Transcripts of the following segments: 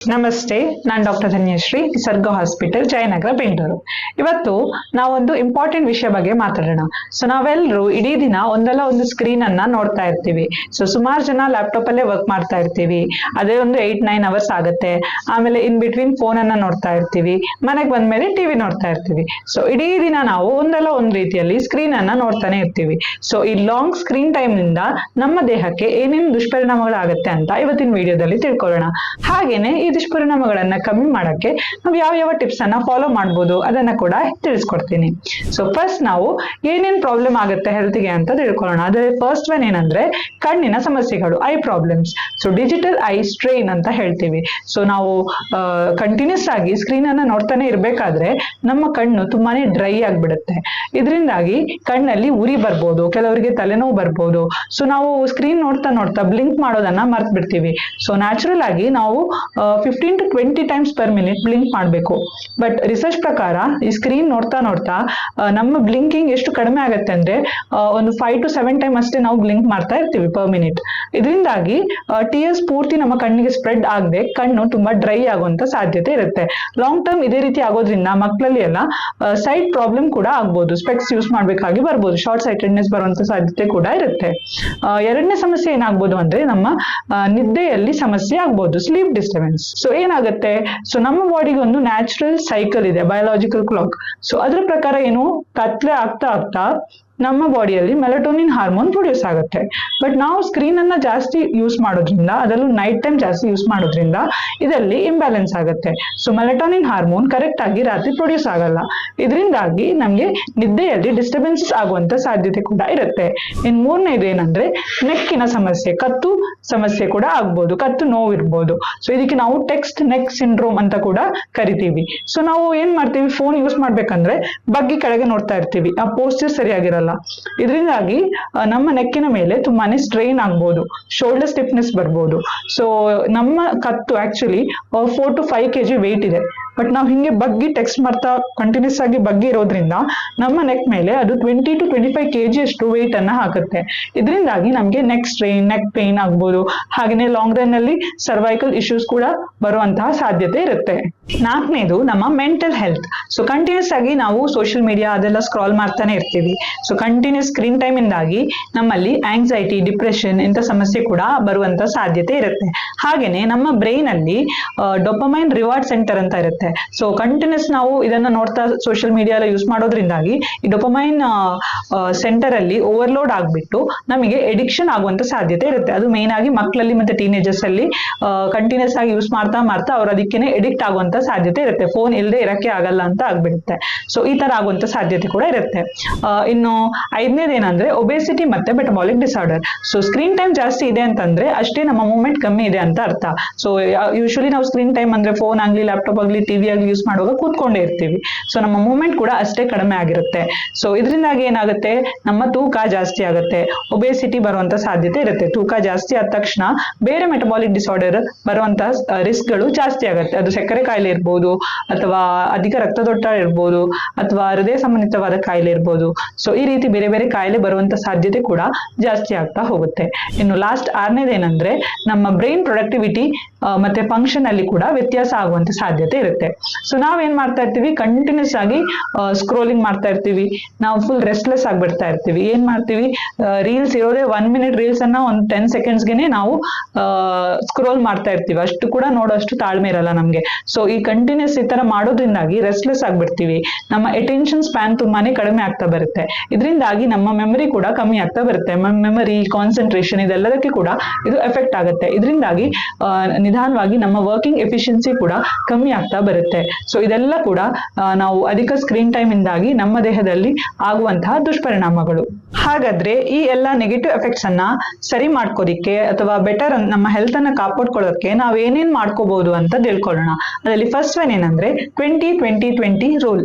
ನಮಸ್ತೆ, ನಾನು ಡಾಕ್ಟರ್ ಧನ್ಯಶ್ರೀ, ನಿಸರ್ಗ ಹಾಸ್ಪಿಟಲ್, ಜಯನಗರ, ಬೆಂಗಳೂರು. ಇವತ್ತು ನಾವೊಂದು ಇಂಪಾರ್ಟೆಂಟ್ ವಿಷಯ ಬಗ್ಗೆ ಮಾತಾಡೋಣ. ನಾವೆಲ್ಲರೂ ಇಡೀ ದಿನ ಒಂದಲ್ಲ ಒಂದು ಸ್ಕ್ರೀನ್ ಅನ್ನ ನೋಡ್ತಾ ಇರ್ತೀವಿ. ಸುಮಾರು ಜನ ಲ್ಯಾಪ್ಟಾಪ್ ಅಲ್ಲೇ ವರ್ಕ್ ಮಾಡ್ತಾ ಇರ್ತೀವಿ. ಅದೇ ಒಂದು 8-9 ಅವರ್ಸ್ ಆಗುತ್ತೆ. ಆಮೇಲೆ ಇನ್ ಬಿಟ್ವೀನ್ ಫೋನ್ ಅನ್ನ ನೋಡ್ತಾ ಇರ್ತೀವಿ. ಮನೆಗೆ ಬಂದ್ಮೇಲೆ ಟಿವಿ ನೋಡ್ತಾ ಇರ್ತೀವಿ. ಇಡೀ ದಿನ ನಾವು ಒಂದಲ್ಲ ಒಂದು ರೀತಿಯಲ್ಲಿ ಸ್ಕ್ರೀನ್ ಅನ್ನ ನೋಡ್ತಾನೆ ಇರ್ತೀವಿ. ಈ ಲಾಂಗ್ ಸ್ಕ್ರೀನ್ ಟೈಮ್ ನಿಂದ ನಮ್ಮ ದೇಹಕ್ಕೆ ಏನೇನು ದುಷ್ಪರಿಣಾಮಗಳಾಗುತ್ತೆ ಅಂತ ಇವತ್ತಿನ ವಿಡಿಯೋದಲ್ಲಿ ತಿಳ್ಕೊಳ್ಳೋಣ. ಹಾಗೇನೆ ಈ ದುಷ್ಪರಿಣಾಮಗಳನ್ನ ಕಮ್ಮಿ ಮಾಡಕ್ಕೆ ನಾವು ಯಾವ ಟಿಪ್ಸ್ ಅನ್ನ ಫಾಲೋ ಮಾಡ್ಬೋದು ಅದನ್ನ ಕೂಡ ತಿಳಿಸ್ಕೊಡ್ತೀನಿ. ಫಸ್ಟ್ ನಾವು ಏನೇನ್ ಪ್ರಾಬ್ಲಮ್ ಆಗುತ್ತೆ ಹೆಲ್ತ್ಗೆ ಅಂತ ತಿಳ್ಕೊಳ್ಳೋಣ. ಅದೇ ಫಸ್ಟ್ ಒನ್ ಏನಂದ್ರೆ ಕಣ್ಣಿನ ಸಮಸ್ಯೆಗಳು, I problems. Digital I strain ಅಂತ ಹೇಳ್ತೀವಿ. ನಾವು ಕಂಟಿನ್ಯೂಸ್ ಆಗಿ ಸ್ಕ್ರೀನ್ ಅನ್ನ ನೋಡ್ತಾನೆ ಇರ್ಬೇಕಾದ್ರೆ ನಮ್ಮ ಕಣ್ಣು ತುಂಬಾನೇ ಡ್ರೈ ಆಗ್ಬಿಡುತ್ತೆ. ಇದರಿಂದಾಗಿ ಕಣ್ಣಲ್ಲಿ ಉರಿ ಬರ್ಬೋದು, ಕೆಲವರಿಗೆ ತಲೆನೋವು ಬರ್ಬೋದು. ನಾವು ಸ್ಕ್ರೀನ್ ನೋಡ್ತಾ ನೋಡ್ತಾ ಬ್ಲಿಂಕ್ ಮಾಡೋದನ್ನ ಮರ್ತ್ ಬಿಡ್ತೀವಿ. ನ್ಯಾಚುರಲ್ ಆಗಿ ನಾವು 15 to 20 times per minute blink ಮಾಡಬೇಕು. ಬಟ್ ರಿಸರ್ಚ್ ಪ್ರಕಾರ ಈ ಸ್ಕ್ರೀನ್ ನೋಡ್ತಾ ನೋಡ್ತಾ ನಮ್ಮ ಬ್ಲಿಂಕಿಂಗ್ ಎಷ್ಟು ಕಡಿಮೆ ಆಗುತ್ತೆ ಅಂದ್ರೆ ಒಂದು 5 to 7 times ಅಷ್ಟೇ ನಾವು ಬ್ಲಿಂಕ್ ಮಾಡ್ತಾ ಇರ್ತೀವಿ ಪರ್ ಮಿನಿಟ್. ಇದರಿಂದಾಗಿ ಟಿಯರ್ಸ್ ಪೂರ್ತಿ ನಮ್ಮ ಕಣ್ಣಿಗೆ ಸ್ಪ್ರೆಡ್ ಆಗದೆ ಕಣ್ಣು ತುಂಬಾ ಡ್ರೈ ಆಗುವಂತ ಸಾಧ್ಯತೆ ಇರುತ್ತೆ. ಲಾಂಗ್ ಟರ್ಮ್ ಇದೇ ರೀತಿ ಆಗೋದ್ರಿಂದ ಮಕ್ಕಳಲ್ಲಿ ಎಲ್ಲ ಸೈಟ್ ಪ್ರಾಬ್ಲಮ್ ಕೂಡ ಆಗ್ಬೋದು, ಸ್ಪೆಕ್ಸ್ ಯೂಸ್ ಮಾಡ್ಬೇಕಾಗಿ ಬರ್ಬೋದು, ಶಾರ್ಟ್ ಸೈಟೆಡ್ನೆಸ್ ಬರುವಂತ ಸಾಧ್ಯತೆ ಕೂಡ ಇರುತ್ತೆ. ಎರಡನೇ ಸಮಸ್ಯೆ ಏನಾಗ್ಬೋದು ಅಂದ್ರೆ ನಮ್ಮ ನಿದ್ದೆಯಲ್ಲಿ ಸಮಸ್ಯೆ ಆಗ್ಬೋದು, ಸ್ಲೀಪ್ ಡಿಸ್ಟರ್ಬೆನ್ಸ್. ಏನಾಗುತ್ತೆ, ನಮ್ಮ ಬಾಡಿಗೆ ಒಂದು ನ್ಯಾಚುರಲ್ ಸೈಕಲ್ ಇದೆ, ಬಯೋಲಾಜಿಕಲ್ ಕ್ಲಾಕ್. ಅದ್ರ ಪ್ರಕಾರ ಏನು, ಕತ್ಲೆ ಆಗ್ತಾ ಆಗ್ತಾ ನಮ್ಮ ಬಾಡಿಯಲ್ಲಿ ಮೆಲಟೋನಿನ್ ಹಾರ್ಮೋನ್ ಪ್ರೊಡ್ಯೂಸ್ ಆಗುತ್ತೆ. ಬಟ್ ನಾವು ಸ್ಕ್ರೀನ್ ಅನ್ನ ಜಾಸ್ತಿ ಯೂಸ್ ಮಾಡೋದ್ರಿಂದ, ಅದರಲ್ಲೂ ನೈಟ್ ಟೈಮ್ ಜಾಸ್ತಿ ಯೂಸ್ ಮಾಡೋದ್ರಿಂದ ಇದರಲ್ಲಿ ಇಂಬ್ಯಾಲೆನ್ಸ್ ಆಗುತ್ತೆ. ಮೆಲಟೋನಿನ್ ಹಾರ್ಮೋನ್ ಕರೆಕ್ಟ್ ಆಗಿ ರಾತ್ರಿ ಪ್ರೊಡ್ಯೂಸ್ ಆಗಲ್ಲ. ಇದರಿಂದಾಗಿ ನಮ್ಗೆ ನಿದ್ದೆಯಲ್ಲಿ ಡಿಸ್ಟರ್ಬೆನ್ಸಸ್ ಆಗುವಂತ ಸಾಧ್ಯತೆ ಕೂಡ ಇರುತ್ತೆ. ಮೂರನೇದು ಏನಂದ್ರೆ ನೆಕ್ಕಿನ ಸಮಸ್ಯೆ, ಕತ್ತು ಸಮಸ್ಯೆ ಕೂಡ ಆಗ್ಬೋದು, ಕತ್ತು ನೋವು ಇರ್ಬೋದು. ಇದಕ್ಕೆ ನಾವು ಟೆಕ್ಸ್ಟ್ ನೆಕ್ ಸಿಂಡ್ರೋಮ್ ಅಂತ ಕೂಡ ಕರಿತೀವಿ. ನಾವು ಏನ್ ಮಾಡ್ತೀವಿ, ಫೋನ್ ಯೂಸ್ ಮಾಡ್ಬೇಕಂದ್ರೆ ಬಗ್ಗಿ ಕೆಳಗೆ ನೋಡ್ತಾ ಇರ್ತೀವಿ, ಆ ಪೋಸ್ಚರ್ ಸರಿಯಾಗಿರಲ್ಲ. ಇದರಿಂದಾಗಿ ನಮ್ಮ ನೆಕ್ಕಿನ ಮೇಲೆ ತುಂಬಾನೇ ಸ್ಟ್ರೈನ್ ಆಗ್ಬೋದು, ಶೋಲ್ಡರ್ ಸ್ಟಿಫ್ನೆಸ್ ಬರ್ಬೋದು. ನಮ್ಮ ಕತ್ತು ಆಕ್ಚುಲಿ 4 to 5 kg ವೇಟ್ ಇದೆ. ಬಟ್ ನಾವು ಹಿಂಗೆ ಬಗ್ಗಿ ಟೆಕ್ಸ್ಟ್ ಮಾಡ್ತಾ ಕಂಟಿನ್ಯೂಸ್ ಆಗಿ ಬಗ್ಗಿ ಇರೋದ್ರಿಂದ ನಮ್ಮ ನೆಕ್ ಮೇಲೆ ಅದು 20 to 25 kg ಅಷ್ಟು ವೇಟ್ ಅನ್ನ ಹಾಕುತ್ತೆ. ಇದರಿಂದಾಗಿ ನಮ್ಗೆ ನೆಕ್ ಸ್ಟ್ರೈನ್, ನೆಕ್ ಪೇನ್ ಆಗ್ಬೋದು. ಹಾಗೆಯೇ ಲಾಂಗ್ ರನ್ ಅಲ್ಲಿ ಸರ್ವೈಕಲ್ ಇಶ್ಯೂಸ್ ಕೂಡ ಬರುವಂತಹ ಸಾಧ್ಯತೆ ಇರುತ್ತೆ. ನಾಲ್ಕನೇದು ನಮ್ಮ ಮೆಂಟಲ್ ಹೆಲ್ತ್. ಕಂಟಿನ್ಯೂಸ್ ಆಗಿ ನಾವು ಸೋಷಿಯಲ್ ಮೀಡಿಯಾ ಅದೆಲ್ಲ ಸ್ಕ್ರಾಲ್ ಮಾಡ್ತಾನೆ ಇರ್ತೀವಿ. ಕಂಟಿನ್ಯೂಸ್ ಸ್ಕ್ರೀನ್ ಟೈಮ್ ಇಂದಾಗಿ ನಮ್ಮಲ್ಲಿ ಆಂಗ್ಸೈಟಿ, ಡಿಪ್ರೆಷನ್ ಇಂಥ ಸಮಸ್ಯೆ ಕೂಡ ಬರುವಂತ ಸಾಧ್ಯತೆ ಇರುತ್ತೆ. ಹಾಗೇನೆ ನಮ್ಮ ಬ್ರೈನ್ ಅಲ್ಲಿ ಡೋಪಮೈನ್ ರಿವಾರ್ಡ್ ಸೆಂಟರ್ ಅಂತ ಇರುತ್ತೆ. ಕಂಟಿನ್ಯೂಸ್ ನಾವು ಇದನ್ನ ನೋಡ್ತಾ ಸೋಷಿಯಲ್ ಮೀಡಿಯಾ ಎಲ್ಲ ಯೂಸ್ ಮಾಡೋದ್ರಿಂದಾಗಿ ಈ ಡೋಪಮೈನ್ ಸೆಂಟರ್ ಅಲ್ಲಿ ಓವರ್ಲೋಡ್ ಆಗ್ಬಿಟ್ಟು ನಮಗೆ ಎಡಿಕ್ಷನ್ ಆಗುವಂತ ಸಾಧ್ಯತೆ ಇರುತ್ತೆ. ಅದು ಮೇನ್ ಆಗಿ ಮಕ್ಕಳಲ್ಲಿ ಮತ್ತೆ ಟೀನೇಜರ್ಸ್ ಅಲ್ಲಿ ಕಂಟಿನ್ಯೂಸ್ ಆಗಿ ಯೂಸ್ ಮಾಡ್ತಾ ಮಾಡ್ತಾ ಅವ್ರು ಅದಕ್ಕೇನೆ ಎಡಿಕ್ಟ್ ಆಗುವಂತ ಸಾಧ್ಯತೆ ಇರುತ್ತೆ. ಫೋನ್ ಇಲ್ಲದೆ ಇರಕ್ಕೆ ಆಗಲ್ಲ ಅಂತ ಆಗ್ಬಿಡುತ್ತೆ. ಈ ತರ ಆಗುವಂತ ಸಾಧ್ಯತೆ ಕೂಡ ಇರುತ್ತೆ. ಇನ್ನು ಐದನೇದು ಏನಂದ್ರೆ ಒಬೆಸಿಟಿ ಮತ್ತೆ ಮೆಟಬಾಲಿಕ್ ಡಿಸಾರ್ಡರ್. ಸ್ಕ್ರೀನ್ ಟೈಮ್ ಜಾಸ್ತಿ ಇದೆ ಅಂತಂದ್ರೆ ಅಷ್ಟೇ ನಮ್ಮ ಮೂವ್ಮೆಂಟ್ ಕಮ್ಮಿ ಇದೆ ಅಂತ ಅರ್ಥ. ಯೂಶುವಲಿ ನಾವು ಸ್ಕ್ರೀನ್ ಟೈಮ್ ಅಂದ್ರೆ ಫೋನ್ ಆಗ್ಲಿ, ಲ್ಯಾಪ್ಟಾಪ್ ಆಗ್ಲಿ, ಟಿವಿ ಆಗ್ಲಿ ಯೂಸ್ ಮಾಡುವಾಗ ಕೂತ್ಕೊಂಡೇ ಇರ್ತೀವಿ. ನಮ್ಮ ಮೂವ್ಮೆಂಟ್ ಕೂಡ ಅಷ್ಟೇ ಕಡಿಮೆ ಆಗಿರುತ್ತೆ. ಇದರಿಂದಾಗಿ ಏನಾಗುತ್ತೆ, ನಮ್ಮ ತೂಕ ಜಾಸ್ತಿ ಆಗುತ್ತೆ, ಒಬೆಸಿಟಿ ಬರುವಂತ ಸಾಧ್ಯತೆ ಇರುತ್ತೆ. ತೂಕ ಜಾಸ್ತಿ ಆದ ತಕ್ಷಣ ಬೇರೆ ಮೆಟಬಾಲಿಕ್ ಡಿಸಾರ್ಡರ್ ಬರುವಂತ ರಿಸ್ಕ್ಗಳು ಜಾಸ್ತಿ ಆಗುತ್ತೆ. ಅದು ಸಕ್ಕರೆ ಕಾಯಿಲೆ ಇರ್ಬೋದು, ಅಥವಾ ಅಧಿಕ ರಕ್ತದೊತ್ತಡ ಇರ್ಬೋದು, ಅಥವಾ ಹೃದಯ ಸಂಬಂಧಿತವಾದ ಕಾಯಿಲೆ ಇರ್ಬೋದು. ಈ ರೀತಿ ಬೇರೆ ಬೇರೆ ಕಾಯಿಲೆ ಬರುವಂತ ಸಾಧ್ಯತೆ ಕೂಡ ಜಾಸ್ತಿ ಆಗ್ತಾ ಹೋಗುತ್ತೆ. ಇನ್ನು ಲಾಸ್ಟ್ ಆರನೇದು ಏನಂದ್ರೆ ನಮ್ಮ ಬ್ರೈನ್ ಪ್ರೊಡಕ್ಟಿವಿಟಿ ಮತ್ತೆ ಫಂಕ್ಷನ್ ಅಲ್ಲಿ ಕೂಡ ವ್ಯತ್ಯಾಸ ಆಗುವಂತ ಸಾಧ್ಯತೆ ಇರುತ್ತೆ. ನಾವೇನ್ ಮಾಡ್ತಾ ಇರ್ತೀವಿ, ಕಂಟಿನ್ಯೂಸ್ ಆಗಿ ಸ್ಕ್ರೋಲಿಂಗ್ ಮಾಡ್ತಾ ಇರ್ತೀವಿ, ನಾವು ಫುಲ್ ರೆಸ್ಟ್ಲೆಸ್ ಆಗ್ಬಿಡ್ತಾ ಇರ್ತೀವಿ. ಏನ್ ಮಾಡ್ತೀವಿ, ರೀಲ್ಸ್ ಇರೋದೇ 1 minute ರೀಲ್ಸ್ ಅನ್ನ ಒಂದು 10 secondsಗೆನೆ ನಾವು ಸ್ಕ್ರೋಲ್ ಮಾಡ್ತಾ ಇರ್ತೀವಿ. ಅಷ್ಟು ಕೂಡ ನೋಡೋಷ್ಟು ತಾಳ್ಮೆ ಇರಲ್ಲ ನಮ್ಗೆ. ಈ ಕಂಟಿನ್ಯೂಸ್ ಈ ತರ ಮಾಡೋದ್ರಿಂದಾಗಿ ರೆಸ್ಟ್ಲೆಸ್ ಆಗ್ಬಿಡ್ತೀವಿ. ನಮ್ಮ ಅಟೆನ್ಷನ್ ಸ್ಪ್ಯಾನ್ ತುಂಬಾನೇ ಕಡಿಮೆ ಆಗ್ತಾ ಬರುತ್ತೆ. ಇದರಿಂದಾಗಿ ನಮ್ಮ ಮೆಮರಿ ಕೂಡ ಕಮ್ಮಿ ಆಗ್ತಾ ಬರುತ್ತೆ. ಮೆಮರಿ, ಕಾನ್ಸಂಟ್ರೇಷನ್ ಇದೆಲ್ಲದಕ್ಕೆ ಕೂಡ ಇದು ಎಫೆಕ್ಟ್ ಆಗುತ್ತೆ. ಇದರಿಂದಾಗಿ ನಿಧಾನವಾಗಿ ನಮ್ಮ ವರ್ಕಿಂಗ್ ಎಫಿಷಿಯನ್ಸಿ ಕೂಡ ಕಮ್ಮಿ ಆಗ್ತಾ ಬರುತ್ತೆ. ಇದೆಲ್ಲ ಕೂಡ ನಾವು ಅಧಿಕ ಸ್ಕ್ರೀನ್ ಟೈಮ್ ಇಂದಾಗಿ ನಮ್ಮ ದೇಹದಲ್ಲಿ ಆಗುವಂತಹ ದುಷ್ಪರಿಣಾಮಗಳು. ಹಾಗಾದ್ರೆ ಈ ಎಲ್ಲ ನೆಗೆಟಿವ್ ಎಫೆಕ್ಟ್ಸ್ ಅನ್ನ ಸರಿ ಮಾಡ್ಕೋದಿಕ್ಕೆ ಅಥವಾ ಬೆಟರ್ ನಮ್ಮ ಹೆಲ್ತ್ ಅನ್ನ ಕಾಪಾಡ್ಕೊಳ್ಳೋಕೆ ನಾವ್ ಏನೇನ್ ಮಾಡ್ಕೋಬಹುದು ಅಂತ ತಿಳ್ಕೊಳ್ಳೋಣ. ಅದರಲ್ಲಿ ಫಸ್ಟ್ ಒನ್ ಏನಂದ್ರೆ 20-20-20 ರೂಲ್.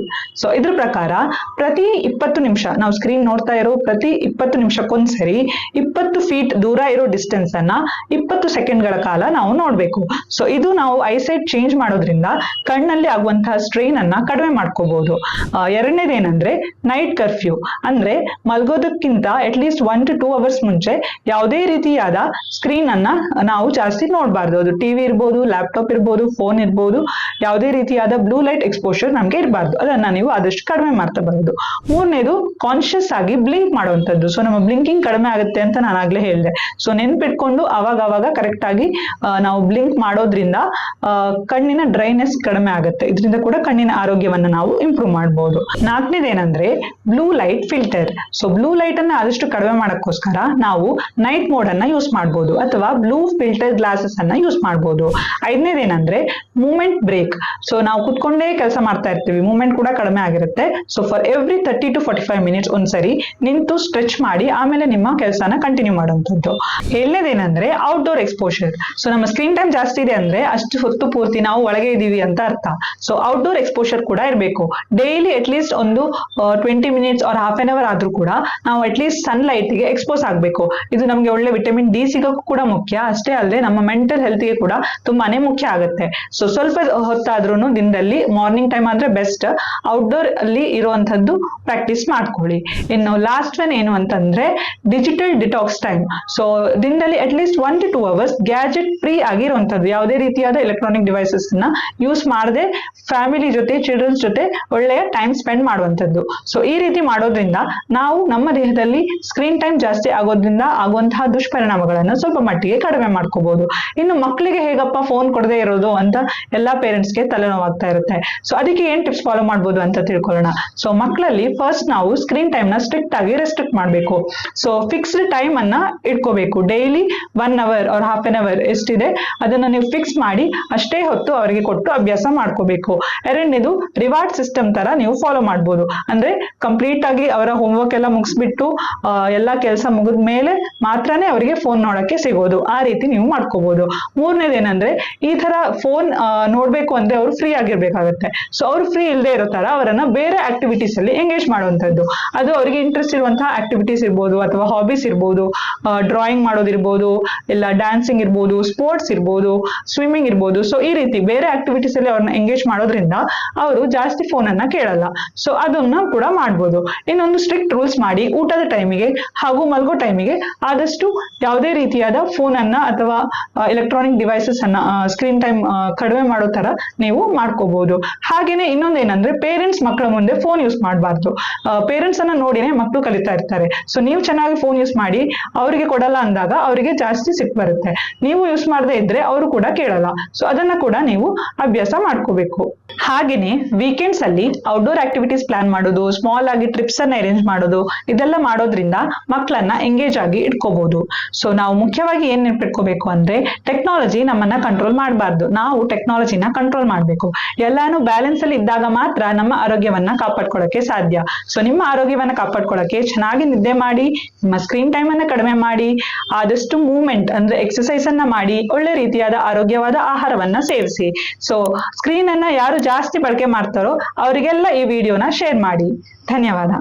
ಇದ್ರ ಪ್ರಕಾರ ಪ್ರತಿ 20 ನಿಮಿಷ ನಾವು ಸ್ಕ್ರೀನ್ ನೋಡ್ತಾ ಇರೋ ಪ್ರತಿ 20 ನಿಮಿಷಕ್ಕೊಂದ್ಸರಿ 20 feet ದೂರ ಇರೋ ಡಿಸ್ಟೆನ್ಸ್ ಅನ್ನ 20 ಸೆಕೆಂಡ್ಗಳ ಕಾಲ ನಾವು ನೋಡ್ಬೇಕು. ಇದು ನಾವು ಐಸೈಟ್ ಚೇಂಜ್ ಮಾಡೋದ್ರಿಂದ ಕಣ್ಣಲ್ಲಿ ಆಗುವಂತಹ ಸ್ಟ್ರೈನ್ ಅನ್ನ ಕಡಿಮೆ ಮಾಡ್ಕೋಬಹುದು. ಎರಡನೇದೇನಂದ್ರೆ ನೈಟ್ ಕರ್ಫ್ಯೂ, ಅಂದ್ರೆ ಮಲ್ಗೋದಕ್ಕಿಂತ ಅಟ್ಲೀಸ್ಟ್ 1 to 2 ಅವರ್ಸ್ ಮುಂಚೆ ಯಾವುದೇ ರೀತಿಯಾದ ಸ್ಕ್ರೀನ್ ಅನ್ನ ನಾವು ಜಾಸ್ತಿ ನೋಡಬಾರ್ದು. ಅದು ಟಿವಿ ಇರ್ಬೋದು, ಲ್ಯಾಪ್ಟಾಪ್ ಇರ್ಬೋದು, ಫೋನ್ ಇರ್ಬೋದು, ಯಾವುದೇ ರೀತಿಯಾದ ಬ್ಲೂ ಲೈಟ್ ಎಕ್ಸ್ಪೋಷರ್ ನಮ್ಗೆ ಇರಬಾರ್ದು. ಅದನ್ನ ನೀವು ಆದಷ್ಟು ಕಡಿಮೆ ಮಾಡ್ತಾ ಬರೋದು. ಮೂರನೇದು ಕಾನ್ಶಿಯಸ್ ಆಗಿ ಬ್ಲಿಂಕ್ ಮಾಡುವಂತದ್ದು. ಸೊ ನಮ್ಮ ಬ್ಲಿಂಕಿಂಗ್ ಕಡಿಮೆ ಆಗುತ್ತೆ ಅಂತ ನಾನು ಆಗ್ಲೇ ಹೇಳಿದೆ. ಸೊ ನೆನ್ಪಿಟ್ಕೊಂಡು ಅವಾಗ ಕರೆಕ್ಟ್ ಆಗಿ ನಾವು ಬ್ಲಿಂಕ್ ಮಾಡೋದ್ರಿಂದ ಕಣ್ಣಿನ ಡ್ರೈನೆಸ್ ಕಡಿಮೆ ಆಗುತ್ತೆ. ಇದರಿಂದ ಕೂಡ ಕಣ್ಣಿನ ಆರೋಗ್ಯವನ್ನ ನಾವು ಇಂಪ್ರೂವ್ ಮಾಡಬಹುದು. ನಾಲ್ಕನೇದೇನಂದ್ರೆ blue light filter. So blue light ಅನ್ನ ಆದಷ್ಟು ಕಡಿಮೆ ಮಾಡಕ್ಕೋಸ್ಕರ ನಾವು ನೈಟ್ ಮೋಡ್ ಅನ್ನ ಯೂಸ್ ಮಾಡಬಹುದು ಅಥವಾ ಬ್ಲೂ ಫಿಲ್ಟರ್ ಗ್ಲಾಸಸ್ ಅನ್ನ ಯೂಸ್ ಮಾಡಬಹುದು. ಐದನೇದೇನಂದ್ರೆ ಮೂವ್ಮೆಂಟ್ ಬ್ರೇಕ್. ಸೊ ನಾವು ಕುತ್ಕೊಂಡೇ ಕೆಲಸ ಮಾಡ್ತಾ ಇರ್ತೀವಿ, ಮೂವ್ಮೆಂಟ್ ಕೂಡ ಕಡಿಮೆ ಆಗಿರುತ್ತೆ. So for every 30 to 45 minutes ಒಂದ್ಸರಿ ನಿಂತು ಸ್ಟ್ರೆಚ್ ಮಾಡಿ ಆಮೇಲೆ ನಿಮ್ಮ ಕೆಲಸನ ಕಂಟಿನ್ಯೂ ಮಾಡುವಂಥದ್ದು. ಏಳನೇದೇನಂದ್ರೆ ಔಟ್ಡೋರ್ ಎಕ್ಸ್ಪೋಷರ್. ಸೊ ನಮ್ಮ ಸ್ಕ್ರೀನ್ ಟೈಮ್ ಜಾಸ್ತಿ ಇದೆ ಅಂದ್ರೆ ಅಷ್ಟು ಹೊತ್ತು ಪೂರ್ತಿ ನಾವು ಒಳಗೆ ಇದೀವಿ ಅಂತ ಅರ್ಥ. ಸೊ ಔಟ್ಡೋರ್ ಎಕ್ಸ್ಪೋಷರ್ ಕೂಡ ಇರಬೇಕು. ಡೈಲಿ ಅಟ್ಲೀಸ್ಟ್ ಒಂದು 20 minutes or half an hour ಆದ್ರೂ ಕೂಡ ನಾವು ಅಟ್ಲೀಸ್ಟ್ ಸನ್ಲೈಟ್ ಗೆ ಎಕ್ಸ್ಪೋಸ್ ಆಗ್ಬೇಕು. ಇದು ನಮ್ಗೆ ಒಳ್ಳೆ ವಿಟಮಿನ್ ಡಿ ಸಿಗೋಕ್ಕೂ ಕೂಡ ಮುಖ್ಯ. ಅಷ್ಟೇ ಅಲ್ಲದೆ ನಮ್ಮ ಮೆಂಟಲ್ ಹೆಲ್ತ್ ಗೆ ಕೂಡ ತುಂಬಾನೇ ಮುಖ್ಯ ಆಗುತ್ತೆ. ಸೊ ಸ್ವಲ್ಪ ಹೊತ್ತಾದ್ರೂ ದಿನದಲ್ಲಿ ಮಾರ್ನಿಂಗ್ ಟೈಮ್ ಆದ್ರೆ ಬೆಸ್ಟ್ ಔಟ್ಡೋರ್ ಅಲ್ಲಿ ಇರುವಂತದ್ದು ಪ್ರಾಕ್ಟೀಸ್ ಮಾಡ್ಕೊಳ್ಳಿ. ಇನ್ನು ಲಾಸ್ಟ್ ಒನ್ ಏನು ಅಂತಂದ್ರೆ ಡಿಜಿಟಲ್ ಡಿಟಾಕ್ಸ್ ಟೈಮ್. ಸೊ ದಿನದಲ್ಲಿ at least 1 to 2 hours gadget free ಆಗಿರುವಂತದ್ದು, ಯಾವುದೇ ರೀತಿಯಾದ ಎಲೆಕ್ಟ್ರಾನಿಕ್ ಡಿವೈಸಸ್ ನ ಯೂಸ್ ಮಾಡದೆ ಫ್ಯಾಮಿಲಿ ಜೊತೆ, ಚಿಲ್ಡ್ರನ್ಸ್ ಜೊತೆ ಒಳ್ಳೆಯ ಟೈಮ್ ಸ್ಪೆಂಡ್ ಮಾಡುವಂತದ್ದು. ಸೊ ಈ ರೀತಿ ಮಾಡೋದ್ರಿಂದ ನಾವು ನಮ್ಮ ದೇಹದಲ್ಲಿ ಸ್ಕ್ರೀನ್ ಟೈಮ್ ಜಾಸ್ತಿ ಆಗೋದ್ರಿಂದ ಆಗುವಂತಹ ದುಷ್ಪರಿಣಾಮಗಳನ್ನು ಸ್ವಲ್ಪ ಮಟ್ಟಿಗೆ ಕಡಿಮೆ ಮಾಡ್ಕೋಬಹುದು. ಇನ್ನು ಮಕ್ಕಳಿಗೆ ಹೇಗಪ್ಪ ಫೋನ್ ಕೊಡದೇ ಇರೋದು ಅಂತ ಎಲ್ಲಾ ಪೇರೆಂಟ್ಸ್ಗೆ ತಲೆನೋವಾಗ್ತಾ ಇರುತ್ತೆ. ಸೊ ಅದಕ್ಕೆ ಏನ್ ಟಿಪ್ಸ್ ಫಾಲೋ ಮಾಡ್ಬೋದು ಅಂತ ತಿಳ್ಕೊಳ್ಳೋಣ. ಸೊ ಮಕ್ಕಳಲ್ಲಿ ಫಸ್ಟ್ ನಾವು ಸ್ಕ್ರೀನ್ ಟೈಮ್ ನ ಸ್ಟ್ರಿಕ್ಟ್ ಆಗಿ ರೆಸ್ಟ್ರಿಕ್ಟ್ ಮಾಡಬೇಕು. ಸೊ ಫಿಕ್ಸ್ಡ್ ಟೈಮ್ ಅನ್ನ ಇಟ್ಕೋಬೇಕು. Daily 1 hour or half an hour ಎಷ್ಟಿದೆ ಅದನ್ನ ನೀವು ಫಿಕ್ಸ್ ಮಾಡಿ ಅಷ್ಟೇ ಹೊತ್ತು ಅವರಿಗೆ ಕೊಟ್ಟು ಅಭ್ಯಾಸ ಮಾಡ್ಕೋಬೇಕು. ಎರಡನೇದು ರಿವಾರ್ಡ್ ಸಿಸ್ಟಮ್ ತರ ನೀವು ಫಾಲೋ ಮಾಡ್ಬೋದು. ಅಂದ್ರೆ ಕಂಪ್ಲೀಟ್ ಆಗಿ ಅವರ ಹೋಮ್ವರ್ಕ್ ಎಲ್ಲ ಮುಗಿಸ್ಬಿಟ್ಟು ಎಲ್ಲಾ ಕೆಲಸ ಮುಗಿದ ಮೇಲೆ ಮಾತ್ರನೇ ಅವರಿಗೆ ಫೋನ್ ನೋಡಕ್ಕೆ ಸಿಗೋದು. ಆ ರೀತಿ ನೀವು ಮಾಡ್ಕೋಬಹುದು. ಮೂರನೇದೇನಂದ್ರೆ ಈ ತರ ಫೋನ್ ನೋಡ್ಬೇಕು ಅಂದ್ರೆ ಅವರು ಫ್ರೀ ಆಗಿರ್ಬೇಕಾಗತ್ತೆ. ಸೊ ಅವ್ರು ಫ್ರೀ ಇಲ್ಲದೆ ಇರೋ ತರ ಅವರನ್ನ ಬೇರೆ ಆಕ್ಟಿವಿಟೀಸ್ ಅಲ್ಲಿ ಎಂಗೇಜ್ ಮಾಡುವಂತದ್ದು. ಅದು ಅವರಿಗೆ ಇಂಟ್ರೆಸ್ಟ್ ಇರುವಂತಹ ಆಕ್ಟಿವಿಟೀಸ್ ಇರ್ಬೋದು ಅಥವಾ ಹಾಬೀಸ್ ಇರ್ಬೋದು, ಡ್ರಾಯಿಂಗ್ ಮಾಡೋದಿರ್ಬೋದು, ಇಲ್ಲ ಡ್ಯಾನ್ಸಿಂಗ್ ಇರ್ಬೋದು, ಸ್ಪೋರ್ಟ್ಸ್ ಇರ್ಬೋದು, ಸ್ವಿಮ್ಮಿಂಗ್ ಇರ್ಬೋದು. ಸೊ ಈ ರೀತಿ ಬೇರೆ ಆಕ್ಟಿವಿಟೀಸ್ ಅಲ್ಲಿ ಅವ್ರನ್ನ ಎಂಗೇಜ್ ಮಾಡೋದ್ರಿಂದ ಅವರು ಜಾಸ್ತಿ ಫೋನ್ ಅನ್ನ ಕೇಳಲ್ಲ. ಸೊ ಅದನ್ನ ಕೂಡ ಮಾಡ್ಬೋದು. ಇನ್ನೊಂದು ಸ್ಟ್ರಿಕ್ಟ್ ರೂಲ್ಸ್ ಮಾಡಿ ಊಟದ ಟೈಮಿಗೆ ಹಾಗೂ ಮಲ್ಗೋ ಟೈಮಿಗೆ ಆದಷ್ಟು ಯಾವುದೇ ರೀತಿಯಾದ ಫೋನ್ ಅನ್ನ ಅಥವಾ ಎಲೆಕ್ಟ್ರಾನಿಕ್ ಡಿವೈಸಸ್ ಅನ್ನ ಸ್ಕ್ರೀನ್ ಟೈಮ್ ಕಡಿಮೆ ಮಾಡೋ ತರ ನೀವು ಮಾಡ್ಕೋಬಹುದು. ಹಾಗೇನೆ ಇನ್ನೊಂದೇನಂದ್ರೆ ಪೇರೆಂಟ್ಸ್ ಮಕ್ಕಳ ಮುಂದೆ ಫೋನ್ ಯೂಸ್ ಮಾಡಬಾರ್ದು. ಪೇರೆಂಟ್ಸ್ ಅನ್ನ ನೋಡಿನೇ ಮಕ್ಕಳು ಕಲಿತಾ ಇರ್ತಾರೆ. ಸೊ ನೀವು ಚೆನ್ನಾಗಿ ಫೋನ್ ಯೂಸ್ ಮಾಡಿ ಅವರಿಗೆ ಕೊಡಲ್ಲ ಅಂದಾಗ ಅವರಿಗೆ ಜಾಸ್ತಿ ಸಿಟ್ಟು ಬರುತ್ತೆ. ನೀವು ಯೂಸ್ ಮಾಡದೇ ಇದ್ರೆ ಅವರು ಕೂಡ ಕೇಳಲ್ಲ. ಸೊ ಅದನ್ನ ಕೂಡ ನೀವು ಅಭ್ಯಾಸ ಮಾಡ್ಕೋಬೇಕು. ಹಾಗೇನೆ ವೀಕೆಂಡ್ಸ್ ಅಲ್ಲಿ ಔಟ್ಡೋರ್ ಆಕ್ಟಿವಿಟೀಸ್ ಪ್ಲಾನ್ ಮಾಡೋದು, ಸ್ಮಾಲ್ ಆಗಿ ಟ್ರಿಪ್ಸ್ ಅನ್ನ ಅರೇಂಜ್ ಮಾಡೋದು, ಇದೆಲ್ಲ ಮಾಡೋದ್ರಿಂದ ಮಕ್ಕಳನ್ನ ಎಂಗೇಜ್ ಆಗಿ ಇಟ್ಕೋಬಹುದು. ಸೊ ನಾವು ಮುಖ್ಯವಾಗಿ ಏನ್ ನೆನ್ಪಿಟ್ಕೋಬೇಕು ಅಂದ್ರೆ ಟೆಕ್ನಾಲಜಿ ನಮ್ಮನ್ನ ಕಂಟ್ರೋಲ್ ಮಾಡಬಾರ್ದು, ನಾವು ಟೆಕ್ನಾಲಜಿನ ಕಂಟ್ರೋಲ್ ಮಾಡ್ಬೇಕು. ಎಲ್ಲಾನು ಬ್ಯಾಲೆನ್ಸ್ ಅಲ್ಲಿ ಇದ್ದಾಗ ಮಾತ್ರ ನಮ್ಮ ಆರೋಗ್ಯವನ್ನ ಕಾಪಾಡ್ಕೊಳ್ಳಕ್ಕೆ ಸಾಧ್ಯ. ಸೊ ನಿಮ್ಮ ಆರೋಗ್ಯವನ್ನ ಕಾಪಾಡ್ಕೊಳ್ಳಕ್ಕೆ ಚೆನ್ನಾಗಿ ನಿದ್ದೆ ಮಾಡಿ, ನಿಮ್ಮ ಸ್ಕ್ರೀನ್ ಟೈಮ್ ಅನ್ನ ಕಡಿಮೆ ಮಾಡಿ, ಆದಷ್ಟು ಮೂವ್ಮೆಂಟ್ ಅಂದ್ರೆ ಎಕ್ಸರ್ಸೈಸ್ ಅನ್ನ ಮಾಡಿ, ಒಳ್ಳೆ ರೀತಿಯಾದ ಆರೋಗ್ಯವಾದ ಆಹಾರವನ್ನ ಸೇವಿಸಿ. ಸೊ ಸ್ಕ್ರೀನ್ ಅನ್ನ ಯಾರು ಜಾಸ್ತಿ ಬಳಕೆ ಮಾಡ್ತಾರೋ ಅವರಿಗೆಲ್ಲ ಈ ವಿಡಿಯೋನ ಶೇರ್ ಮಾಡಿ. ಧನ್ಯವಾದ.